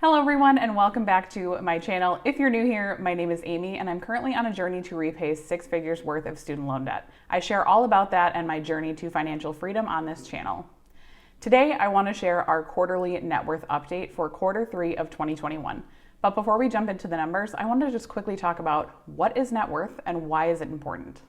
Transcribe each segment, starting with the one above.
Hello everyone and welcome back to my channel. If you're new here, my name is Amy and I'm currently on a journey to repay 6 figures worth of student loan debt. I share all about that and my journey to financial freedom on this channel. Today, I want to share our quarterly net worth update for Q3 of 2021. But before we jump into the numbers, I want to just quickly talk about what is net worth and why is it important.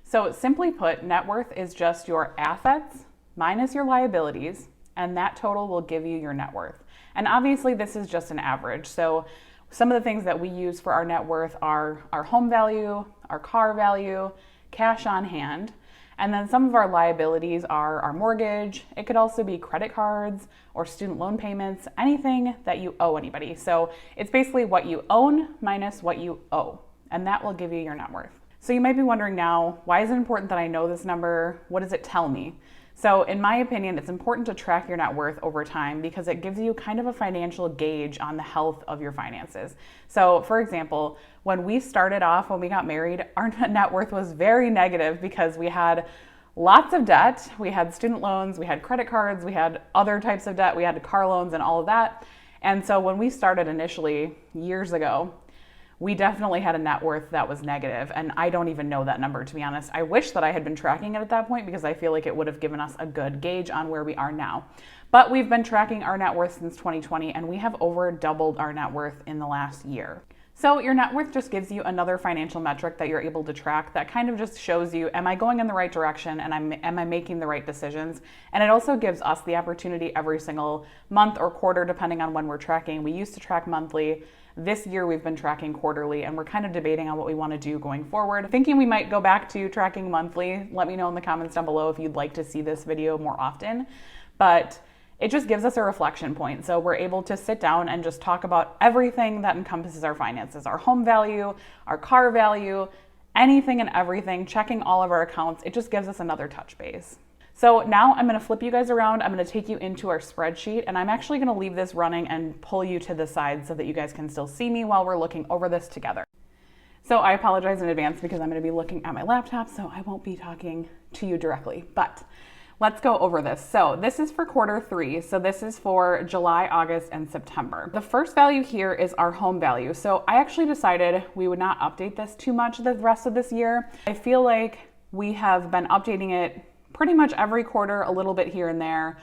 So simply put, net worth is just your assets minus your liabilities, and that total will give you your net worth. And obviously this is just an average. So some of the things that we use for our net worth are our home value, our car value, cash on hand, and then some of our liabilities are our mortgage. It could also be credit cards or student loan payments, anything that you owe anybody. So it's basically what you own minus what you owe, and that will give you your net worth. So you might be wondering now, why is it important that I know this number? What does it tell me? So in my opinion, it's important to track your net worth over time because it gives you kind of a financial gauge on the health of your finances. So for example, when we started off, when we got married, our net worth was very negative because we had lots of debt. We had student loans, we had credit cards, we had other types of debt, we had car loans and all of that. And so when we started initially years ago, we definitely had a net worth that was negative, and I don't even know that number, to be honest. I wish that I had been tracking it at that point because I feel like it would have given us a good gauge on where we are now. But we've been tracking our net worth since 2020, and we have over doubled our net worth in the last year. So your net worth just gives you another financial metric that you're able to track that kind of just shows you, am I going in the right direction and am I making the right decisions? And it also gives us the opportunity every single month or quarter, depending on when we're tracking. We used to track monthly. This year we've been tracking quarterly, and we're kind of debating on what we want to do going forward. Thinking we might go back to tracking monthly. Let me know in the comments down below if you'd like to see this video more often. But it just gives us a reflection point. So we're able to sit down and just talk about everything that encompasses our finances, our home value, our car value, anything and everything, checking all of our accounts. It just gives us another touch base. So now I'm going to flip you guys around. I'm going to take you into our spreadsheet, and I'm actually going to leave this running and pull you to the side so that you guys can still see me while we're looking over this together. So I apologize in advance because I'm going to be looking at my laptop, so I won't be talking to you directly, but let's go over this. So this is for Q3. So this is for July, August, and September. The first value here is our home value. So I actually decided we would not update this too much the rest of this year. I feel like we have been updating it pretty much every quarter, a little bit here and there.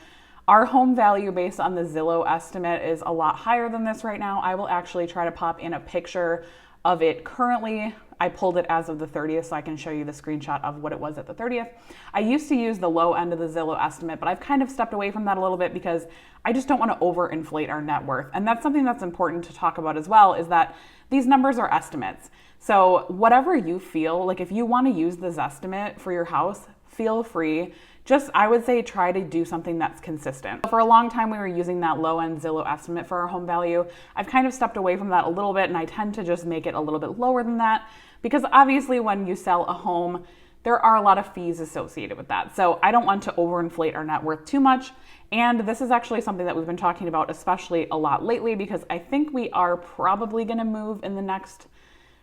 Our home value based on the Zillow estimate is a lot higher than this right now. I will actually try to pop in a picture of it currently. I pulled it as of the 30th so I can show you the screenshot of what it was at the 30th. I used to use the low end of the Zillow estimate, but I've kind of stepped away from that a little bit because I just don't want to overinflate our net worth. And that's something that's important to talk about as well, is that these numbers are estimates. So whatever you feel, like if you want to use this estimate for your house, feel free. Just, I would say, try to do something that's consistent. For a long time, we were using that low-end Zillow estimate for our home value. I've kind of stepped away from that a little bit, and I tend to just make it a little bit lower than that because obviously when you sell a home, there are a lot of fees associated with that. So I don't want to overinflate our net worth too much. And this is actually something that we've been talking about especially a lot lately because I think we are probably going to move in the next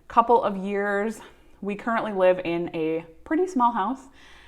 couple of years. We currently live in a pretty small house.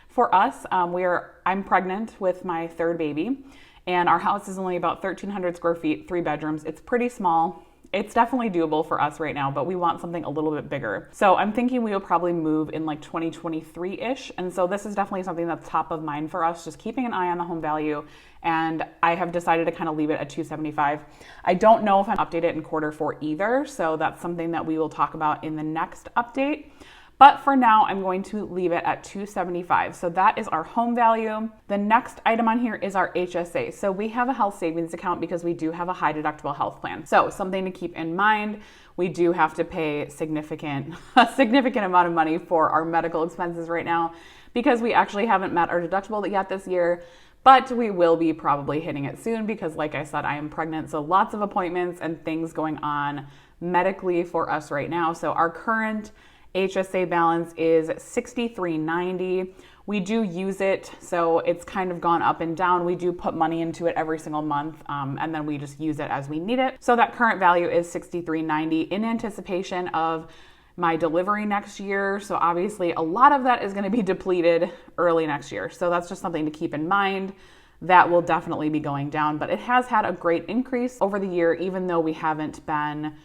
For us, I'm pregnant with my third baby, and our house is only about 1,300 square feet, 3 bedrooms. It's pretty small. It's definitely doable for us right now, but we want something a little bit bigger. So I'm thinking we will probably move in like 2023-ish. And so this is definitely something that's top of mind for us, just keeping an eye on the home value. And I have decided to kind of leave it at 275. I don't know if I'm update it in Q4 either. So that's something that we will talk about in the next update. But for now, I'm going to leave it at 275. So that is our home value. The next item on here is our HSA. So we have a health savings account because we do have a high deductible health plan. So something to keep in mind, we do have to pay a significant amount of money for our medical expenses right now because we actually haven't met our deductible yet this year. But we will be probably hitting it soon because, like I said, I am pregnant. So lots of appointments and things going on medically for us right now. So our current HSA balance is $63.90. We do use it, so it's kind of gone up and down. We do put money into it every single month, and then we just use it as we need it. So that current value is $63.90 in anticipation of my delivery next year. So obviously a lot of that is going to be depleted early next year. So that's just something to keep in mind. that will definitely be going down. But it has had a great increase over the year, even though we haven't been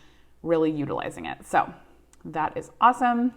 really utilizing it. So that is awesome.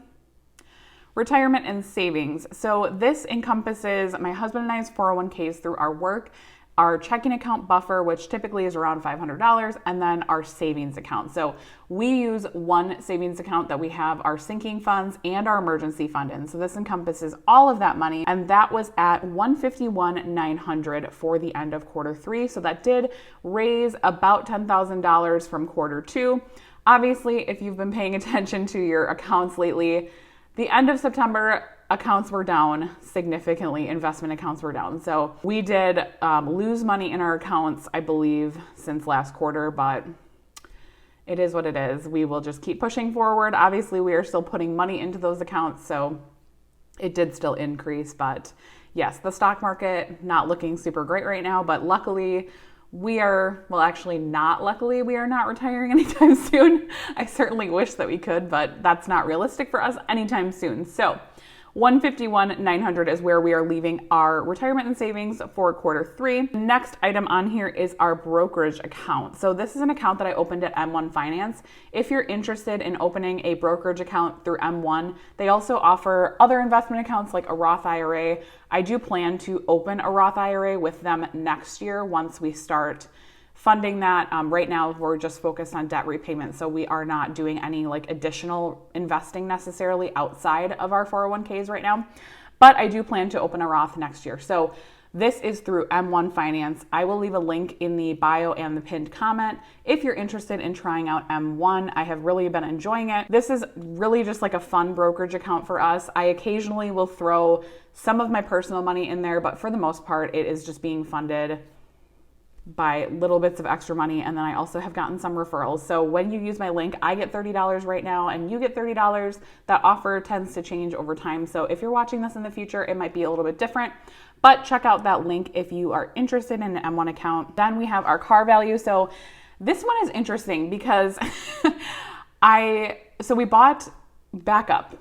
Retirement and savings. So this encompasses my husband and I's 401ks through our work, our checking account buffer, which typically is around $500, and then our savings account. So we use one savings account that we have our sinking funds and our emergency fund in. So this encompasses all of that money, and that was at $151,900 for the end of quarter 3. So that did raise about $10,000 from quarter 2. Obviously, if you've been paying attention to your accounts lately, the end of September, accounts were down significantly. Investment accounts were down. So we did lose money in our accounts, I believe, since last quarter, but it is what it is. We will just keep pushing forward. Obviously, we are still putting money into those accounts, so it did still increase. But yes, the stock market not looking super great right now, but luckily we are, well, actually not luckily, we are not retiring anytime soon. I certainly wish that we could, but that's not realistic for us anytime soon. So $151,900 is where we are leaving our retirement and savings for quarter 3. Next item on here is our brokerage account. So this is an account that I opened at M1 Finance. If you're interested in opening a brokerage account through M1, they also offer other investment accounts like a Roth IRA. I do plan to open a Roth IRA with them next year once we start funding that. Right now, we're just focused on debt repayment, so we are not doing any like additional investing necessarily outside of our 401ks right now. But I do plan to open a Roth next year. So this is through M1 Finance. I will leave a link in the bio and the pinned comment if you're interested in trying out M1. I have really been enjoying it. This is really just like a fun brokerage account for us. I occasionally will throw some of my personal money in there, but for the most part, it is just being funded by little bits of extra money. And then I also have gotten some referrals. So when you use my link, I get $30 right now and you get $30. That offer tends to change over time. So if you're watching this in the future, it might be a little bit different, but check out that link if you are interested in an M1 account. Then we have our car value. So this one is interesting because we bought back up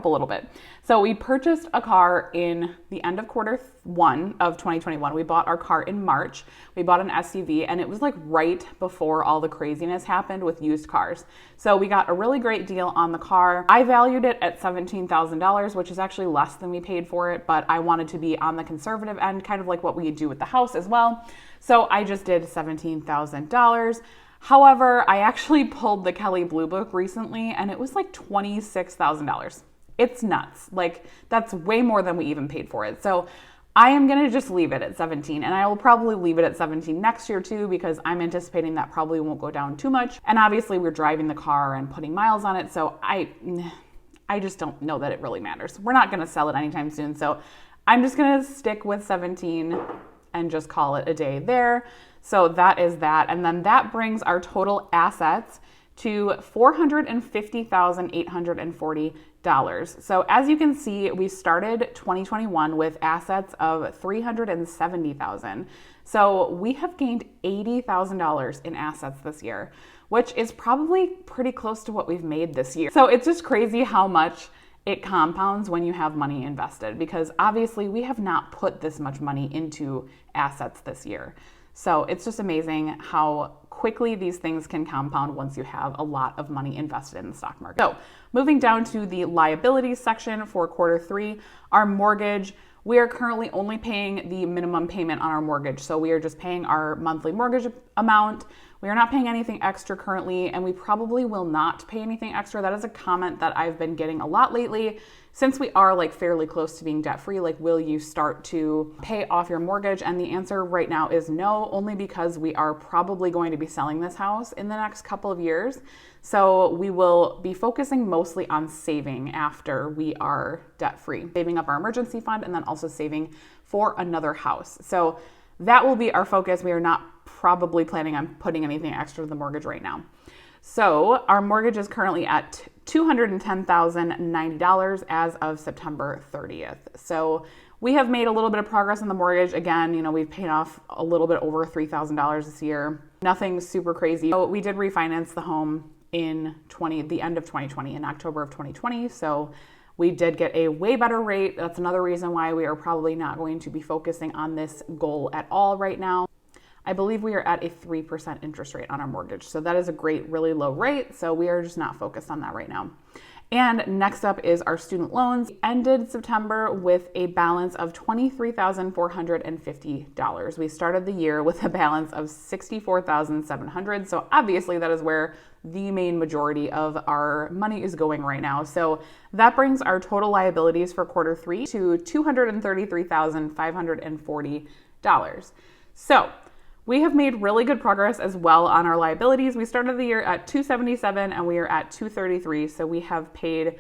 a little bit. So we purchased a car in the end of quarter 1 of 2021. We bought our car in March. We bought an SUV and it was like right before all the craziness happened with used cars. So we got a really great deal on the car. I valued it at $17,000, which is actually less than we paid for it, but I wanted to be on the conservative end, kind of like what we do with the house as well. So I just did $17,000. However, I actually pulled the Kelley Blue Book recently and it was like $26,000. It's nuts. Like that's way more than we even paid for it. So I am going to just leave it at 17 and I will probably leave it at 17 next year too, because I'm anticipating that probably won't go down too much. And obviously we're driving the car and putting miles on it. So I just don't know that it really matters. We're not going to sell it anytime soon. So I'm just going to stick with 17 and just call it a day there. So that is that. And then that brings our total assets to $450,840. So as you can see, we started 2021 with assets of $370,000. So we have gained $80,000 in assets this year, which is probably pretty close to what we've made this year. So it's just crazy how much it compounds when you have money invested, because obviously we have not put this much money into assets this year. So it's just amazing how quickly these things can compound once you have a lot of money invested in the stock market. So moving down to the liabilities section for quarter 3, our mortgage, we are currently only paying the minimum payment on our mortgage. So we are just paying our monthly mortgage amount. We are not paying anything extra currently, and we probably will not pay anything extra. That is a comment that I've been getting a lot lately. Since we are like fairly close to being debt free, like will you start to pay off your mortgage? And the answer right now is no, only because we are probably going to be selling this house in the next couple of years. So we will be focusing mostly on saving after we are debt free, saving up our emergency fund and then also saving for another house. So that will be our focus. We are not probably planning on putting anything extra to the mortgage right now. So our mortgage is currently at $210,090 as of September 30th. So we have made a little bit of progress on the mortgage. Again, we've paid off a little bit over $3,000 this year. Nothing super crazy. So we did refinance the home in the end of 2020, in October of 2020. So We did get a way better rate. That's another reason why we are probably not going to be focusing on this goal at all right now. I believe we are at a 3% interest rate on our mortgage. So that is a great, really low rate. So we are just not focused on that right now. And next up is our student loans. We ended September with a balance of $23,450. We started the year with a balance of $64,700. So obviously that is where the main majority of our money is going right now. So that brings our total liabilities for quarter 3 to $233,540. So we have made really good progress as well on our liabilities. We started the year at $277 and we are at $233. So we have paid,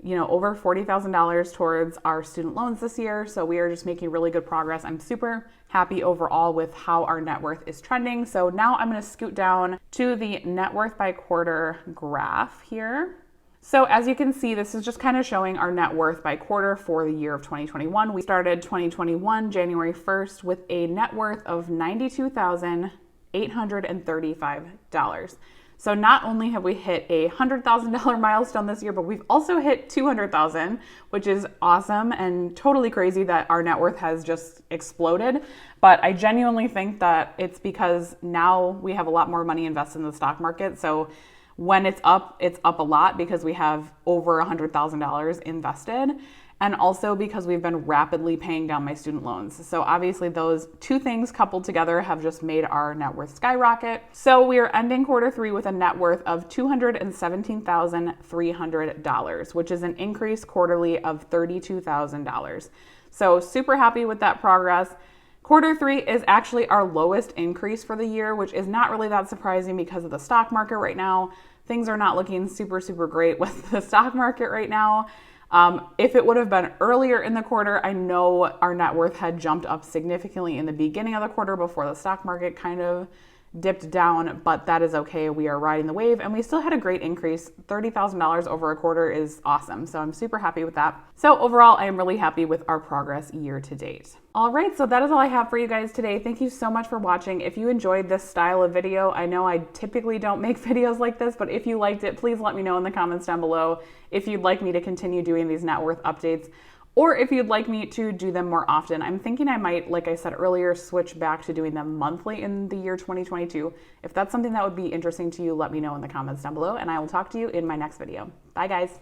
over $40,000 towards our student loans this year. So we are just making really good progress. I'm super happy overall with how our net worth is trending. So now I'm going to scoot down to the net worth by quarter graph here. So as you can see, this is just kind of showing our net worth by quarter for the year of 2021. We started 2021 January 1st with a net worth of $92,835. So not only have we hit a $100,000 milestone this year, but we've also hit $200,000, which is awesome and totally crazy that our net worth has just exploded. But I genuinely think that it's because now we have a lot more money invested in the stock market. So when it's up a lot because we have over $100,000 invested, and also because we've been rapidly paying down my student loans. So obviously those two things coupled together have just made our net worth skyrocket. So we are ending quarter 3 with a net worth of $217,300, which is an increase quarterly of $32,000. So super happy with that progress. Quarter 3 is actually our lowest increase for the year, which is not really that surprising because of the stock market right now. Things are not looking super, super great with the stock market right now. If it would have been earlier in the quarter, I know our net worth had jumped up significantly in the beginning of the quarter before the stock market kind of dipped down, but that is okay. We are riding the wave and we still had a great increase. $30,000 over a quarter is awesome. So I'm super happy with that. So overall, I am really happy with our progress year to date. All right, so that is all I have for you guys today. Thank you so much for watching. If you enjoyed this style of video, I know I typically don't make videos like this, but if you liked it, please let me know in the comments down below if you'd like me to continue doing these net worth updates, or if you'd like me to do them more often. I'm thinking I might, like I said earlier, switch back to doing them monthly in the year 2022. If that's something that would be interesting to you, let me know in the comments down below, and I will talk to you in my next video. Bye, guys.